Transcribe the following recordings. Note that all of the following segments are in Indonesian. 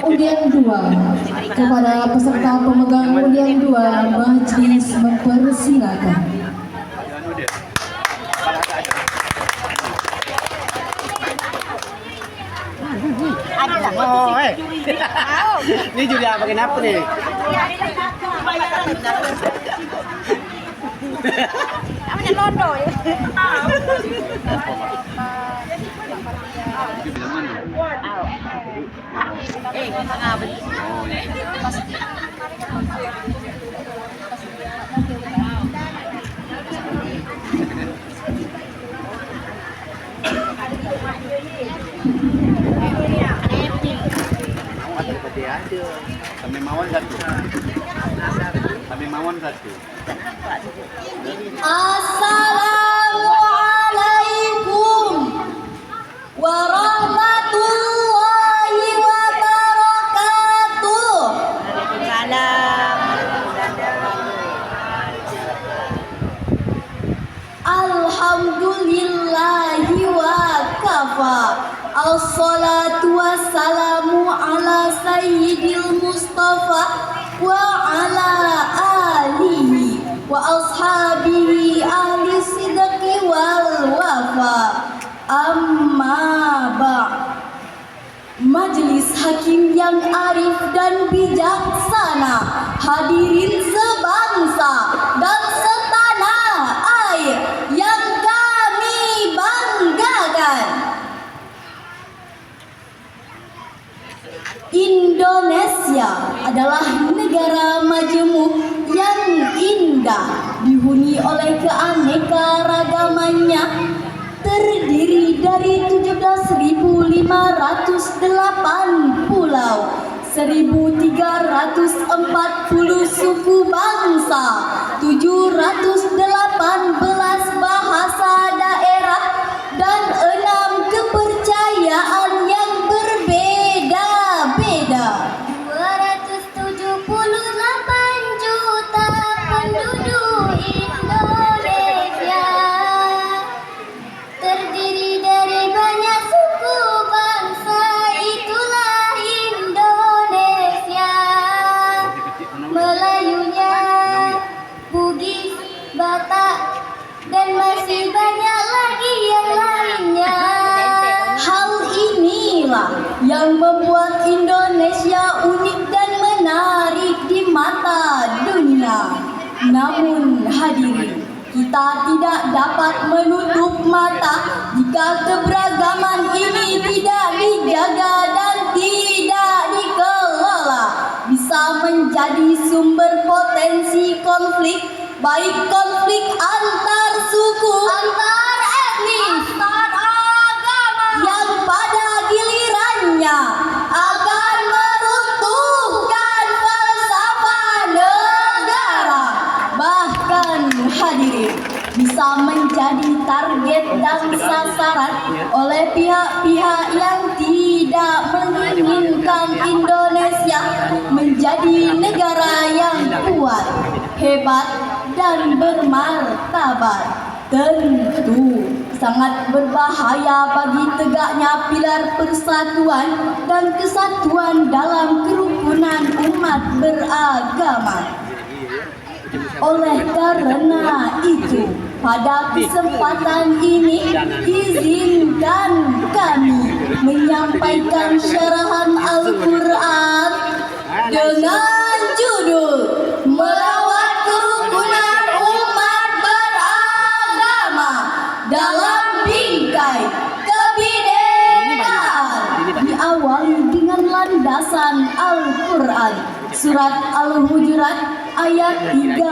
undian 2. Kepada peserta pemegang undian 2, majelis mempersilakan. Oh, ini juga pakai apa nih? Namanya londo ya. Kami mawon satu. Kami mawon satu. Assalamualaikum warahmatullahi wabarakatuh. Alhamdulillahi wa kafa. Assalatu wassalamu ala sayyidil mustafa wa ala alihi wa ashabihi ahli sidqi wal wafa. Amma ba'd. Majelis hakim yang arif dan bijaksana, hadirin sebangsa dan setanah air yang kami banggakan. Indonesia adalah negara majemuk yang indah, dihuni oleh keanekaragamannya, terdiri dari 17.508 pulau, 1.340 suku bangsa, 718 bahasa daerah, dan 6 kepercayaan yang berbeda-beda. 278 juta penduduk Indonesia, terdiri dari banyak suku bangsa, itulah Indonesia. Melayunya, Bugis, Batak, dan masih banyak lagi yang lainnya. Hal inilah yang membuat Indonesia unik dan menarik di mata dunia. Namun hadirin, kita tidak dapat menutup mata jika keberagaman ini tidak dijaga dan tidak dikelola, bisa menjadi sumber potensi konflik, baik konflik antar suku, antar etnis, antar agama, yang pada gilirannya akan meruntuhkan falsafah negara. Bahkan hadirin, bisa menjadi target dan sasaran oleh pihak-pihak yang tidak menginginkan Indonesia menjadi negara yang kuat, hebat, dan bermartabat. Tentu sangat berbahaya bagi tegaknya pilar persatuan dan kesatuan dalam kerukunan umat beragama. Oleh karena itu, pada kesempatan ini izinkan kami menyampaikan syarahan Al-Quran dengan judul Merawat Kerukunan Umat Beragama dalam Bingkai Kebinekaan, diawali dengan landasan Al-Quran, Surat Al-Hujurat ayat 13.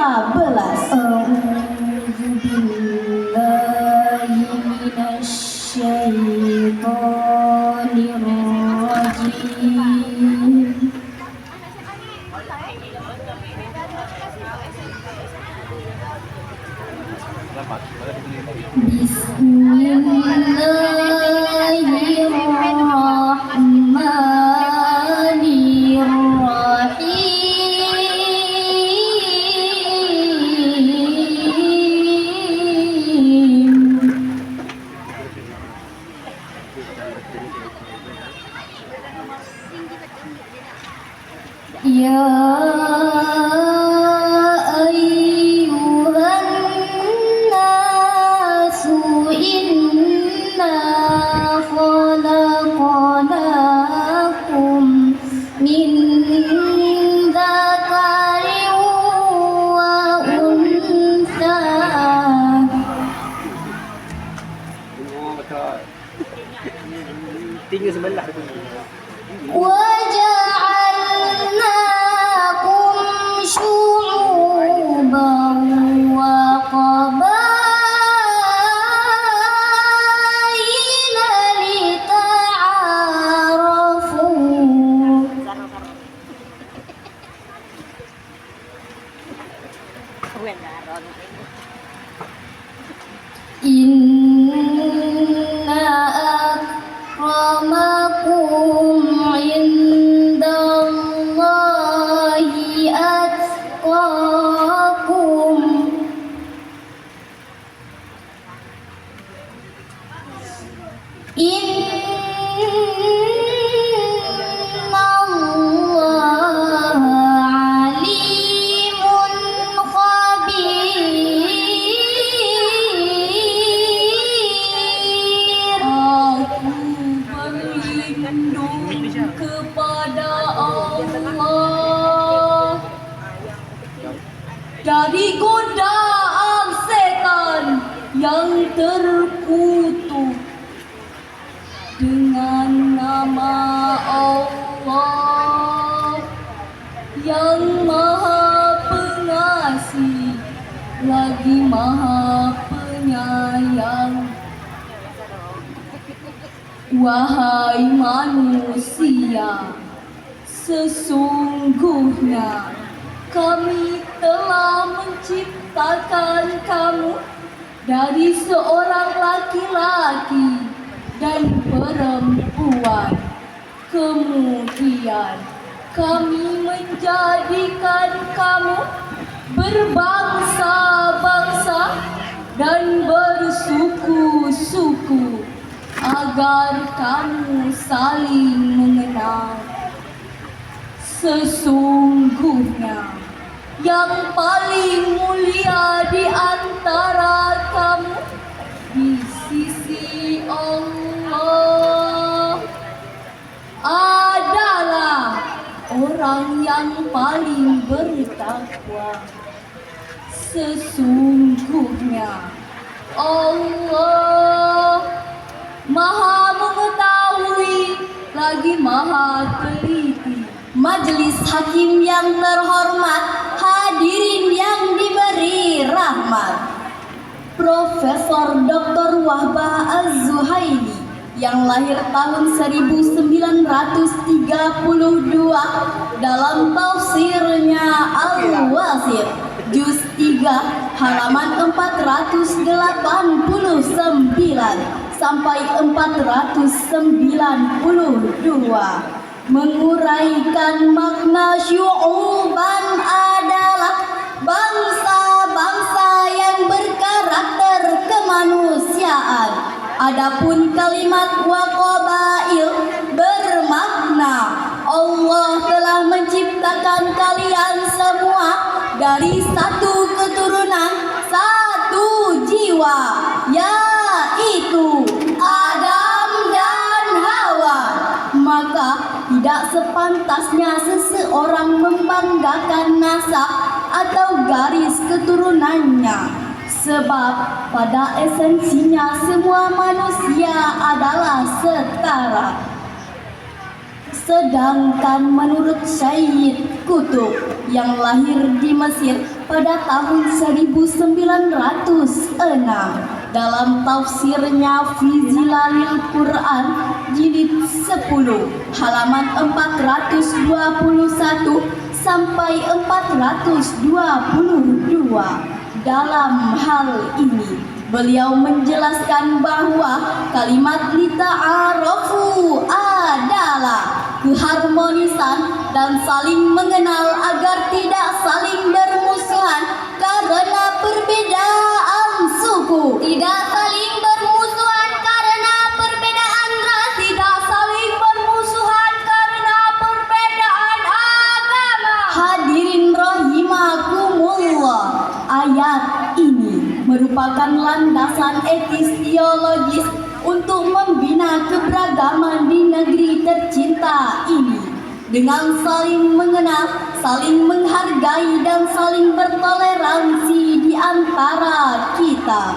Ya ayyuhan nasu inna khalaqnakum min dzakarin wa unsa Tinggal sebelah. وجعلناكم شعوبا وقبائل لتعارفوا إن أكرمكم عند الله أتقاكم إن الله عليم خبير. Aku berlindung kepada Allah dari godaan setan yang terkutuk dengan nama Allah yang Maha Pengasih lagi Maha Penyayang. Wahai manusia, sesungguhnya kami telah menciptakan kamu dari seorang laki-laki dan perempuan. Kemudian kami menjadikan kamu berbangsa-bangsa dan bersuku-suku agar kamu saling mengenal. Sesungguhnya yang paling mulia di antara kamu di sisi Allah adalah orang yang paling bertakwa. Sesungguhnya Allah Maha mengetahui lagi Maha teliti. Majelis hakim yang terhormat, hadirin yang diberi rahmat. Profesor Dr. Wahbah Az-Zuhaili yang lahir tahun 1932 dalam tafsirnya Al-Wasir juz 3 halaman 489 sampai 492 menguraikan makna syu'uban adalah bangsa-bangsa yang berkarakter kemanusiaan. Adapun kalimat waqabail bermakna Allah telah menciptakan kalian semua dari satu keturunan, satu jiwa, yaitu Adam dan Hawa. Maka tidak sepantasnya seseorang membanggakan nasab atau garis keturunannya. Sebab pada esensinya semua manusia adalah setara. Sedangkan menurut Syed Qutb yang lahir di Mesir pada tahun 1906 dalam tafsirnya Fi Zilalil Quran jilid 10 halaman 421 sampai 422. Dalam hal ini beliau menjelaskan bahwa kalimat lita'arafu adalah keharmonisan dan saling mengenal agar tidak saling bermusuhan karena perbedaan suku, tidak saling bermusuhan karena perbedaan ras, tidak saling bermusuhan karena perbedaan Ayat ini merupakan landasan etis teologis untuk membina keberagaman di negeri tercinta ini dengan saling mengenal, saling menghargai dan saling bertoleransi di antara kita.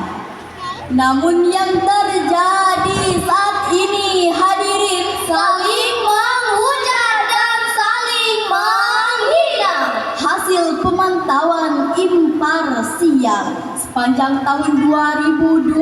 Namun yang terjadi saat ini hadirin, saling menghujat dan saling menghina. Hasil pemantauan imparsial sepanjang tahun 2022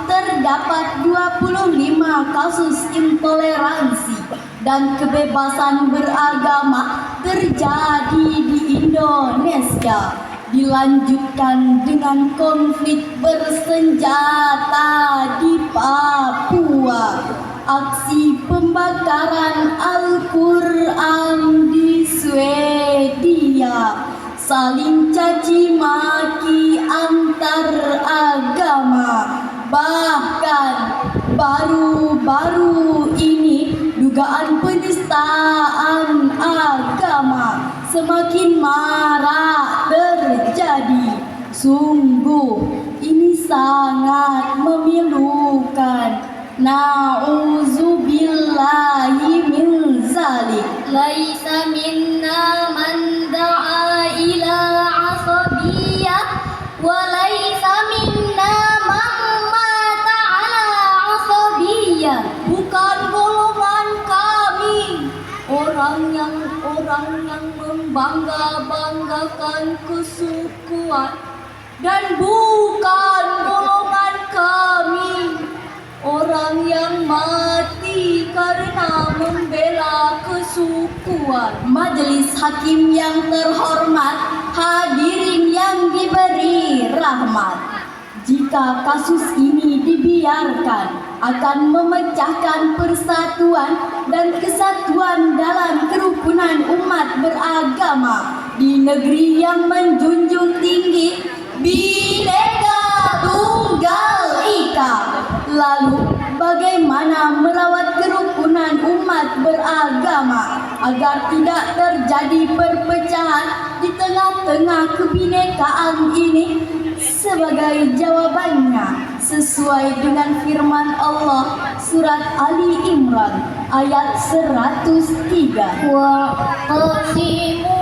terdapat 25 kasus intoleransi dan kebebasan beragama terjadi di Indonesia. Dilanjutkan dengan konflik bersenjata di Papua, aksi pembakaran Al-Quran di Swedia, saling caci maki antar agama, bahkan baru-baru ini dugaan penistaan agama semakin marak terjadi. Sungguh ini sangat memilukan. Na'udzubillahi min zalik. Laisa minna man da'a ila asabiyyah wa laisa minna man mata ala asabiyyah. Bukan golongan kami orang yang membangga-banggakan kesukuan, dan bukan golongan kami orang yang mati karena membela kesukuan. Majelis hakim yang terhormat, hadirin yang diberi rahmat, jika kasus ini dibiarkan akan memecahkan persatuan dan kesatuan dalam kerukunan umat beragama di negeri yang menjunjung tinggi Bhinneka Tunggal Ika. Lalu bagaimana merawat kerukunan umat beragama agar tidak terjadi perpecahan di tengah-tengah kebinekaan ini? Sebagai jawabannya, sesuai dengan firman Allah surat Ali Imran ayat 103, wa'tasimu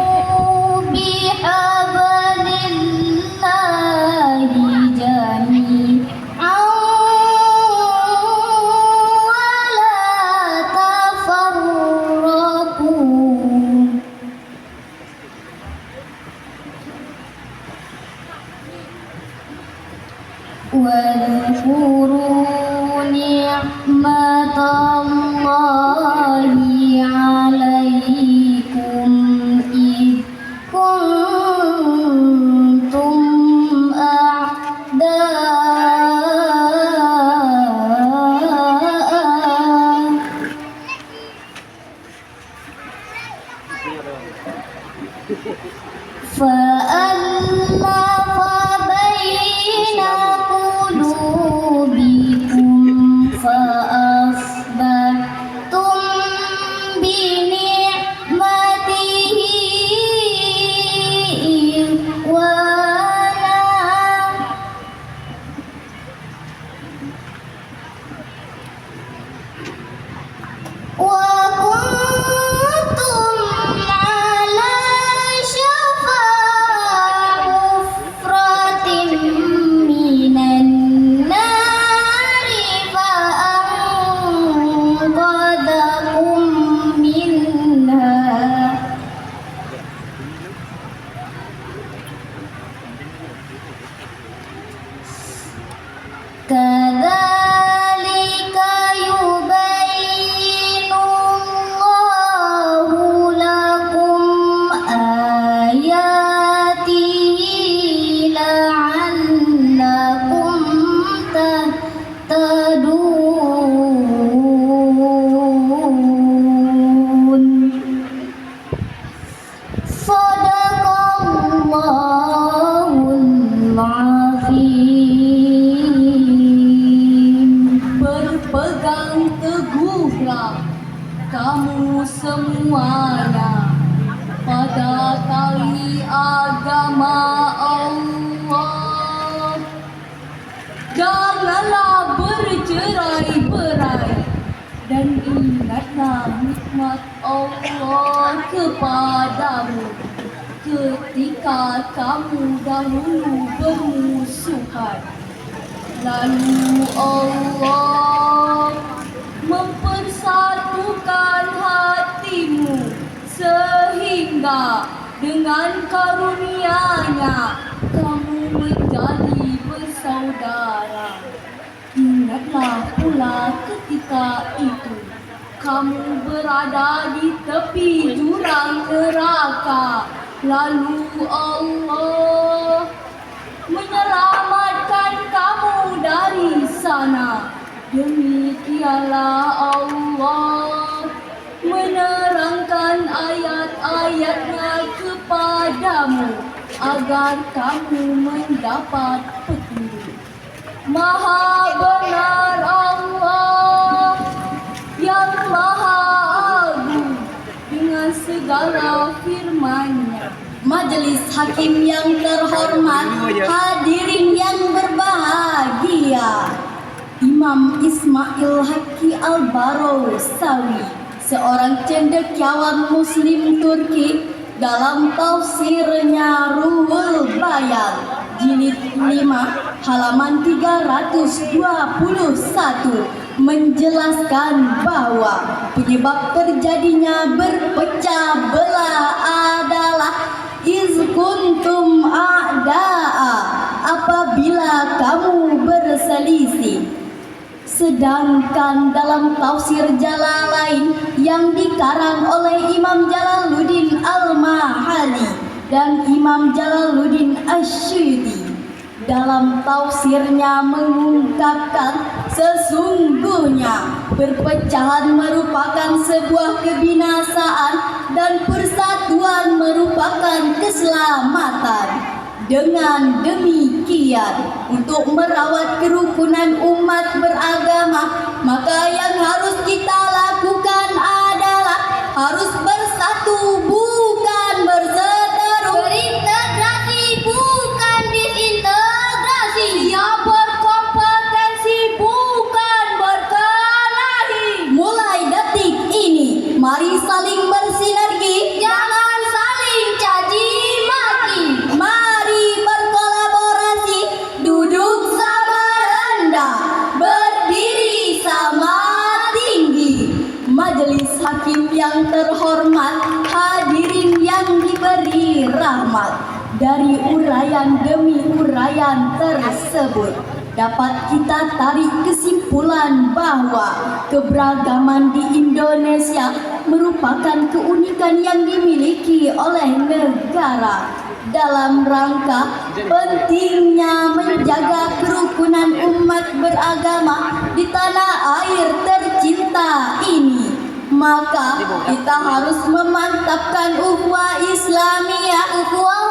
bihablillahi jami'an wa la tafarraqu. واذكروا نعمة الله عليكم إذ كنتم أعداء فألف بين قلوبكم فأصبحتم بنعمته إخوانا وكنتم على شفا حفرة من النار فأنقذكم منها كذلك يبين الله لكم آياته لعلكم تهتدون. Sadaqallahul azim. Berpegang teguhlah kamu semuanya pada tali agama Allah. Janganlah bercerai-berai dan ingatlah nikmat Allah kepadamu ketika kamu dahulu bermusuhan. Lalu Allah mempersatukan hatimu sehingga dengan karunia-Nya kamu menjadi bersaudara. Ingatlah pula ketika itu kamu berada di tepi jurang neraka. Lalu Allah menyelamatkan kamu dari sana. Demikianlah Allah menerangkan ayat-ayat-Nya kepadamu agar kamu mendapat petunjuk. Maha benar Allah yang maha agung dengan segala firman-Nya. Majelis hakim yang terhormat, hadirin yang berbahagia, Imam Ismail Haqqi Al-Barawi, seorang cendekiawan Muslim Turki, dalam tafsirnya Ruhul Bayan, jilid 5, halaman 321, menjelaskan bahwa penyebab terjadinya berpecah belah adalah iz kuntum a'da'a, apabila kamu berselisih. Sedangkan dalam tafsir Jalalain yang dikarang oleh Imam Jalaluddin Al-Mahali dan Imam Jalaluddin Asy-Syuuti, dalam tafsirnya mengungkapkan sesungguhnya perpecahan merupakan sebuah kebinasaan dan persatuan merupakan keselamatan. Dengan demikian, untuk merawat kerukunan umat beragama, maka yang harus kita lakukan adalah harus bersatu, bukan berseteru, berintegrasi, bukan disintegrasi, ya berkompetensi, bukan berkelahi. Mulai detik ini, mari saling bersinergi, jangan saling caci maki. Mari berkolaborasi, duduk sama rendah, berdiri sama tinggi. Majelis hakim yang terhormat, hadirin yang diberi rahmat, dari uraian demi uraian tersebut dapat kita tarik kesimpulan bahwa keberagaman di Indonesia merupakan keunikan yang dimiliki oleh negara dalam rangka pentingnya menjaga kerukunan umat beragama di tanah air tercinta ini. Maka kita harus memantapkan ukhuwah Islamiyah, ukhuwah